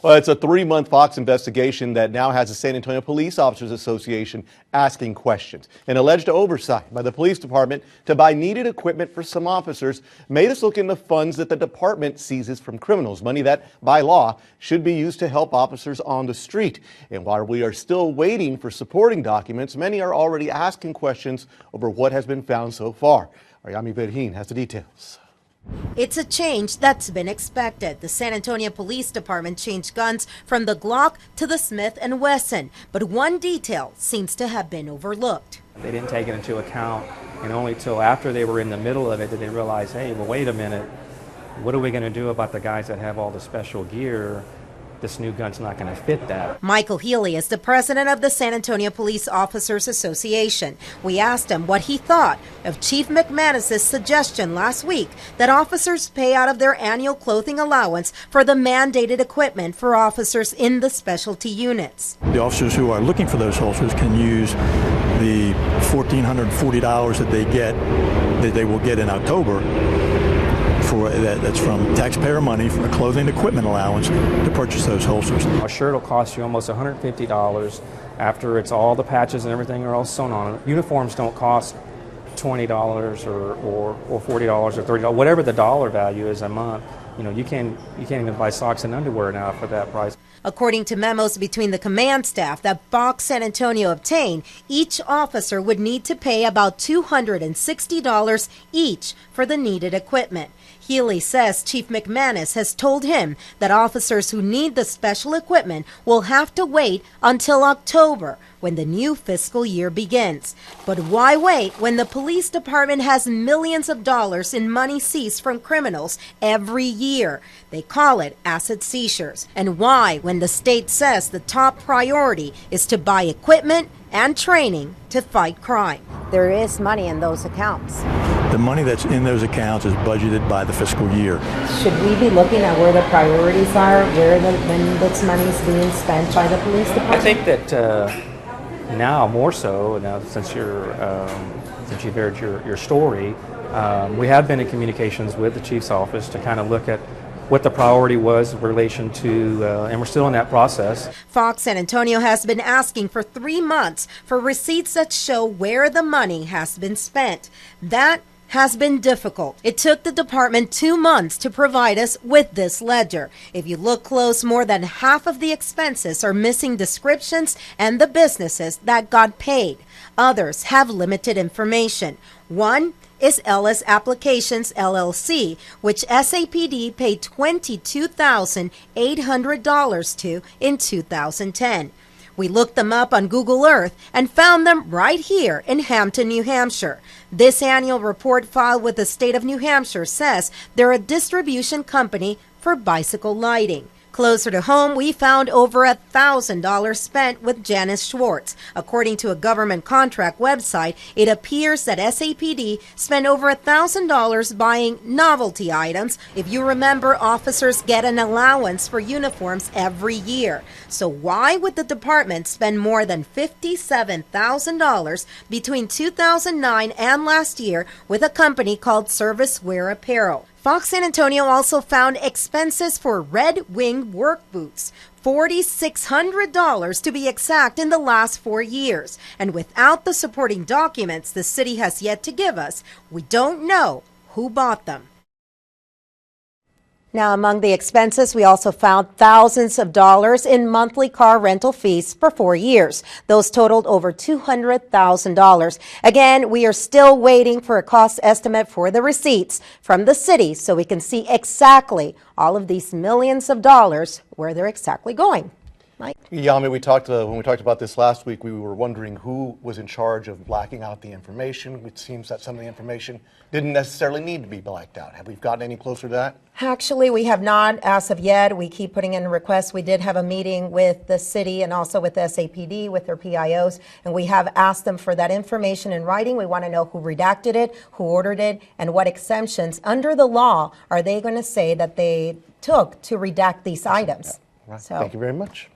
Well, it's a 3-month Fox investigation that now has the San Antonio Police Officers Association asking questions. An alleged oversight by the police department to buy needed equipment for some officers made us look into funds that the department seizes from criminals, money that, by law, should be used to help officers on the street. And while we are still waiting for supporting documents, many are already asking questions over what has been found so far. Our Yami Virgin has the details. It's a change that's been expected. The San Antonio Police Department changed guns from the Glock to the Smith & Wesson, but one detail seems to have been overlooked. They didn't take it into account, and only till after they were in the middle of it did they realize, hey, well, wait a minute, what are we going to do about the guys that have all the special gear? This new gun's not going to fit that. Michael Helle is the president of the San Antonio Police Officers Association. We asked him what he thought of Chief McManus's suggestion last week that officers pay out of their annual clothing allowance for the mandated equipment for officers in the specialty units. The officers who are looking for those holsters can use the $1,440 that they will get in October. That's from taxpayer money for a clothing equipment allowance to purchase those holsters. A shirt will cost you almost $150 after it's all the patches and everything are all sewn on it. Uniforms don't cost $20 or $40 or $30, whatever the dollar value is a month. You know, you can't even buy socks and underwear now for that price. According to memos between the command staff that Fox San Antonio obtained, each officer would need to pay about $260 each for the needed equipment. Helle says Chief McManus has told him that officers who need the special equipment will have to wait until October, when the new fiscal year begins. But why wait when the police department has millions of dollars in money seized from criminals every year? They call it asset seizures. And why when the state says the top priority is to buy equipment and training to fight crime? There is money in those accounts. The money that's in those accounts is budgeted by the fiscal year. Should we be looking at where the priorities are, when this money is being spent by the police department? I think that now more so, now since you've heard your story, we have been in communications with the chief's office to kind of look at what the priority was in relation to, and we're still in that process. Fox San Antonio has been asking for 3 months for receipts that show where the money has been spent. That has been difficult. It took the department 2 months to provide us with this ledger. If you look close, more than half of the expenses are missing descriptions and the businesses that got paid. Others have limited information. One is Ellis Applications, LLC, which SAPD paid $22,800 to in 2010. We looked them up on Google Earth and found them right here in Hampton, New Hampshire. This annual report filed with the state of New Hampshire says they're a distribution company for bicycle lighting. Closer to home, we found over $1,000 spent with Janice Schwartz. According to a government contract website, it appears that SAPD spent over $1,000 buying novelty items. If you remember, officers get an allowance for uniforms every year. So why would the department spend more than $57,000 between 2009 and last year with a company called Service Wear Apparel? Fox San Antonio also found expenses for Red Wing work boots, $4,600 to be exact, in the last 4 years. And without the supporting documents the city has yet to give us, we don't know who bought them. Now, among the expenses, we also found thousands of dollars in monthly car rental fees for 4 years. Those totaled over $200,000. Again, we are still waiting for a cost estimate for the receipts from the city so we can see exactly all of these millions of dollars, where they're exactly going. Mike? Yami, when we talked about this last week, we were wondering who was in charge of blacking out the information. It seems that some of the information didn't necessarily need to be blacked out. Have we gotten any closer to that? Actually, we have not as of yet. We keep putting in requests. We did have a meeting with the city and also with the SAPD, with their PIOs, and we have asked them for that information in writing. We want to know who redacted it, who ordered it, and what exemptions under the law are they going to say that they took to redact these items. Yeah, right. So, thank you very much.